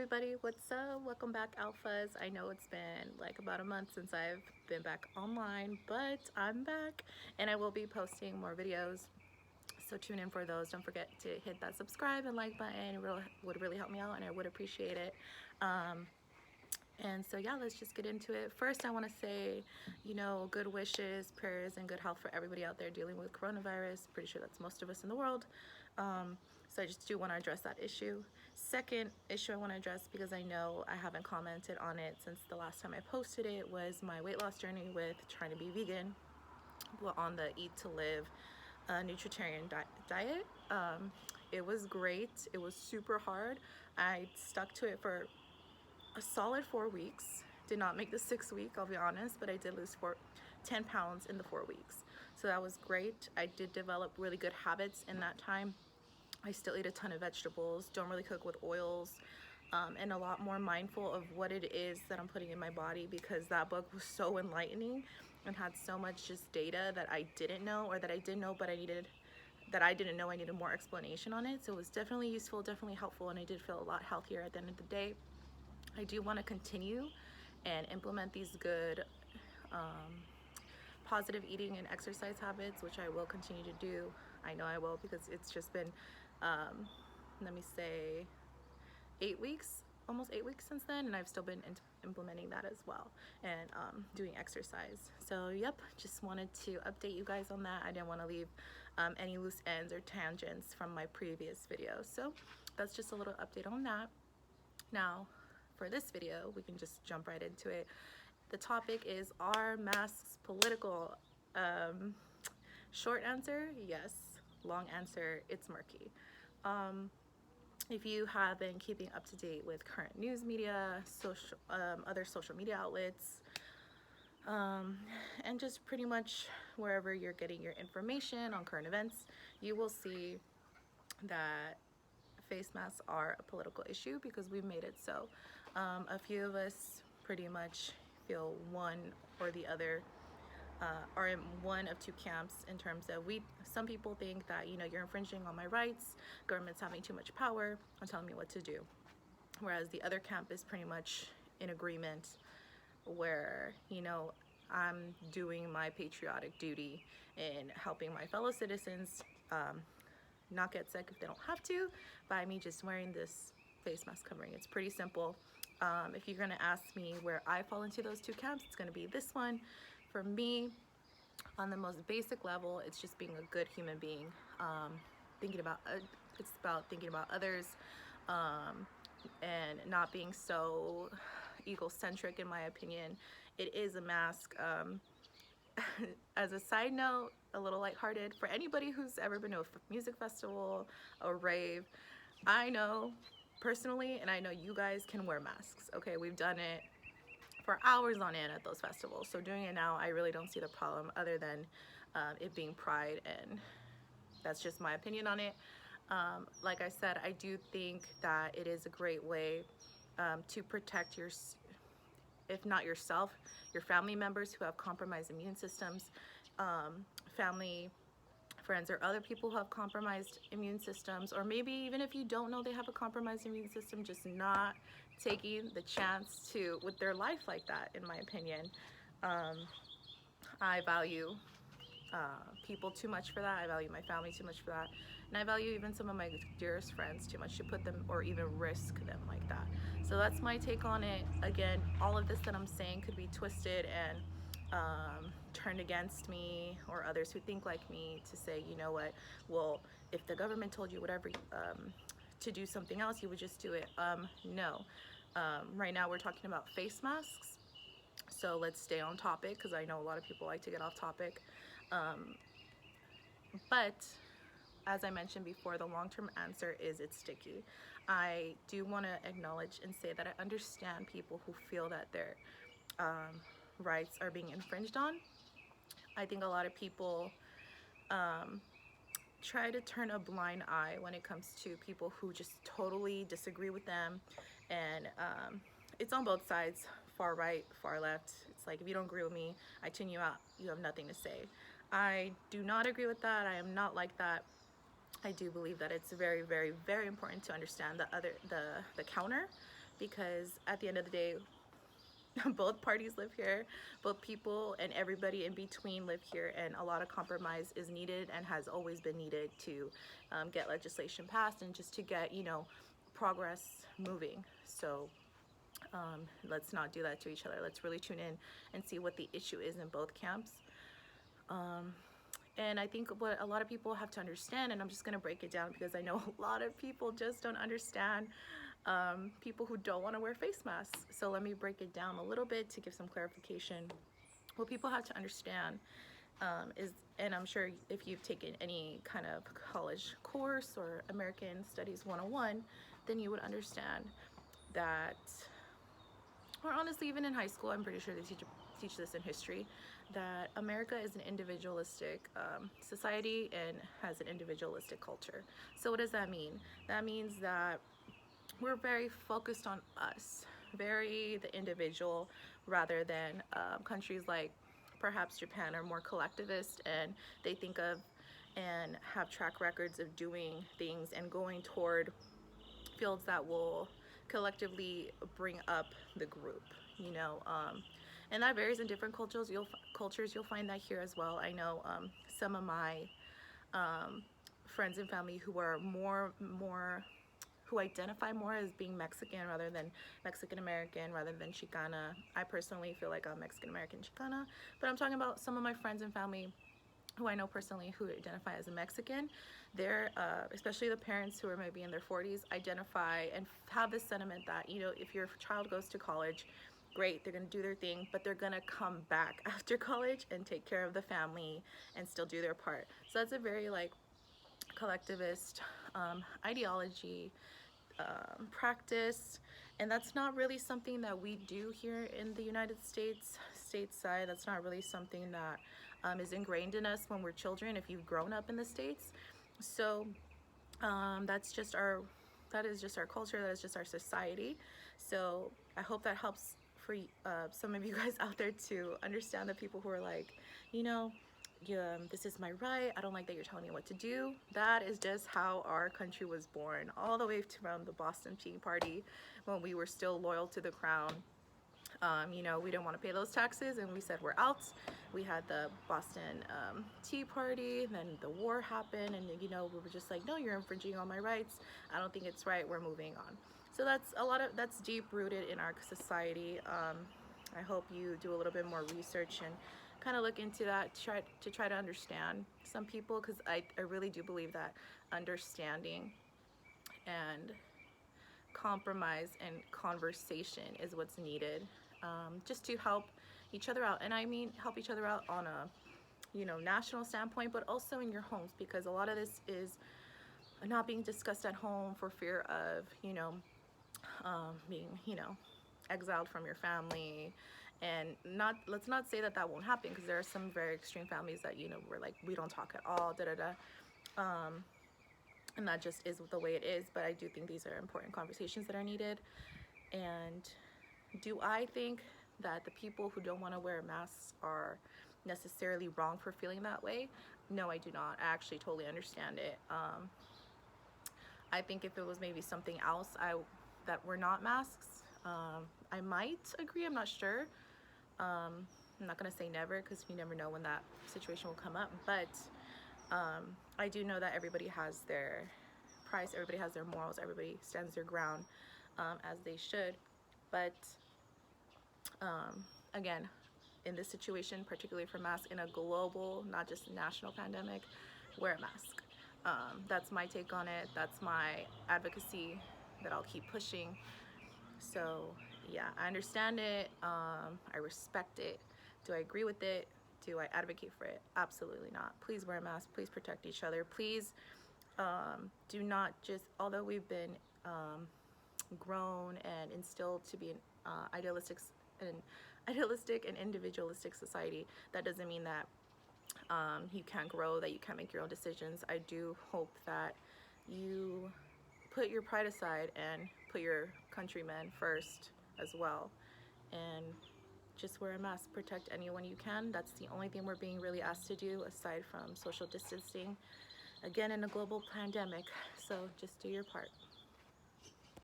everybody, what's up? Welcome back, Alphas. I know it's been like about a month since I've been back online, but I'm back and I will be posting more videos. So tune in for those. Don't forget to hit that subscribe and like button. It would really help me out and I would appreciate it. And so yeah, let's just get into it. First, I want to say, good wishes, prayers, and good health for everybody out there dealing with coronavirus. Pretty sure that's most of us in the world. So I just do want to address that issue. Second issue I want to address, because I know I haven't commented on it since the last time I posted it, was my weight loss journey with trying to be vegan, on the Eat to Live nutritarian diet. It was great. It was super hard. I stuck to it for a solid 4 weeks. Did not make the 6 week, I'll be honest, but I did lose 10 pounds in the 4 weeks. So that was great. I did develop really good habits in that time. I still eat a ton of vegetables, don't really cook with oils, and a lot more mindful of what it is that I'm putting in my body, because that book was so enlightening and had so much just data that I didn't know, or that I did know but I didn't know I needed more explanation on it. So it was definitely useful, definitely helpful, and I did feel a lot healthier at the end of the day. I do want to continue and implement these good positive eating and exercise habits, which I will continue to do. I know I will, because it's just been, let me say, 8 weeks, almost 8 weeks since then, and I've still been implementing that as well, and doing exercise. So yep, just wanted to update you guys on that. I didn't want to leave any loose ends or tangents from my previous video. So that's just a little update on that. Now, for this video, we can just jump right into it. The topic is, are masks political? Short answer, yes. Long answer, it's murky. If you have been keeping up to date with current news media, other social media outlets, and just pretty much wherever you're getting your information on current events, you will see that face masks are a political issue, because we've made it so. A few of us pretty much feel one or the other, are in one of two camps, in terms of, some people think that you're infringing on my rights, government's having too much power on telling me what to do, whereas the other camp is pretty much in agreement, where I'm doing my patriotic duty in helping my fellow citizens not get sick if they don't have to, by me just wearing this face mask covering. It's pretty simple. If you're gonna ask me where I fall into those two camps, it's gonna be this one. For me, on the most basic level, it's just being a good human being. It's about thinking about others, and not being so egocentric, in my opinion. It is a mask. As a side note, a little lighthearted, for anybody who's ever been to a music festival, a rave, I know personally, and I know you guys can wear masks. Okay, we've done it for hours on end at those festivals. So doing it now, I really don't see the problem, other than it being pride, and that's just my opinion on it. Like I said, I do think that it is a great way to protect if not yourself, your family members who have compromised immune systems, family, friends, or other people who have compromised immune systems, or maybe even if you don't know they have a compromised immune system, just not taking the chance to with their life like that, in my opinion. I value people too much for that. I value my family too much for that. And I value even some of my dearest friends too much to put them, or even risk them like that. So that's my take on it. Again, all of this that I'm saying could be twisted and turned against me, or others who think like me, to say, you know what, well, if the government told you whatever to do something else, you would just do it. No. Right now we're talking about face masks. So let's stay on topic, because I know a lot of people like to get off topic. But as I mentioned before, the long-term answer is, it's sticky. I do want to acknowledge and say that I understand people who feel that their rights are being infringed on. I think a lot of people try to turn a blind eye when it comes to people who just totally disagree with them, and it's on both sides, far right, far left. It's like, if you don't agree with me, I tune you out, you have nothing to say. I do not agree with that. I am not like that. I do believe that it's very, very, very important to understand the counter, because at the end of the day, both parties live here, both people and everybody in between live here, and a lot of compromise is needed and has always been needed to get legislation passed and just to get, you know, progress moving. So let's not do that to each other. Let's really tune in and see what the issue is in both camps. And I think what a lot of people have to understand, and I'm just going to break it down because I know a lot of people just don't understand, people who don't want to wear face masks. So let me break it down a little bit to give some clarification. What people have to understand is, and I'm sure if you've taken any kind of college course or American Studies 101, then you would understand that, or honestly, even in high school, I'm pretty sure they teach this in history, that America is an individualistic society and has an individualistic culture. So what does that mean? That means that we're very focused on us, very the individual, rather than countries like perhaps Japan are more collectivist, and they think of and have track records of doing things and going toward fields that will collectively bring up the group, you know. And that varies in different cultures. You'll find that here as well. I know some of my friends and family who are more who identify more as being Mexican rather than Mexican American, rather than Chicana. I personally feel like I'm Mexican American Chicana, but I'm talking about some of my friends and family who I know personally who identify as a Mexican. They're, especially the parents who are maybe in their 40s, identify and have this sentiment that, you know, if your child goes to college, great, they're gonna do their thing, but they're gonna come back after college and take care of the family and still do their part. So that's a very like collectivist ideology, practice, and that's not really something that we do here in the United States, stateside. That's not really something that is ingrained in us when we're children, if you've grown up in the States. So that is just our culture, that is just our society. So I hope that helps for some of you guys out there to understand the people who are like, you know, this is my right, I don't like that you're telling me what to do. That is just how our country was born, all the way to around the Boston Tea Party, when we were still loyal to the crown. You know, we didn't want to pay those taxes and we said we're out. We had the Boston Tea Party, then the war happened, and you know, we were just like, no, you're infringing on my rights, I don't think it's right, we're moving on. So that's deep rooted in our society. I hope you do a little bit more research and kind of look into that, to try to understand some people, because I really do believe that understanding and compromise and conversation is what's needed, just to help each other out. And I mean help each other out on a, you know, national standpoint, but also in your homes, because a lot of this is not being discussed at home for fear of, you know, being, you know, exiled from your family. And let's not say that won't happen, because there are some very extreme families that, you know, we're like, we don't talk at all, and that just is the way it is. But I do think these are important conversations that are needed. And do I think that the people who don't want to wear masks are necessarily wrong for feeling that way? No, I do not. I actually totally understand it. I think if it was maybe something else that were not masks, I might agree, I'm not sure. I'm not gonna say never, because you never know when that situation will come up, but I do know that everybody has their price, everybody has their morals, everybody stands their ground, as they should. But again, in this situation, particularly for masks in a global, not just national pandemic, wear a mask. That's my take on it. That's my advocacy that I'll keep pushing. So yeah, I understand it. I respect it. Do I agree with it? Do I advocate for it? Absolutely not. Please wear a mask. Please protect each other. Please do not just, although we've been grown and instilled to be an idealistic and individualistic society, that doesn't mean that you can't grow, that you can't make your own decisions. I do hope that you put your pride aside and put your countrymen first as well, and just wear a mask, protect anyone you can. That's the only thing we're being really asked to do, aside from social distancing, again, in a global pandemic. So just do your part.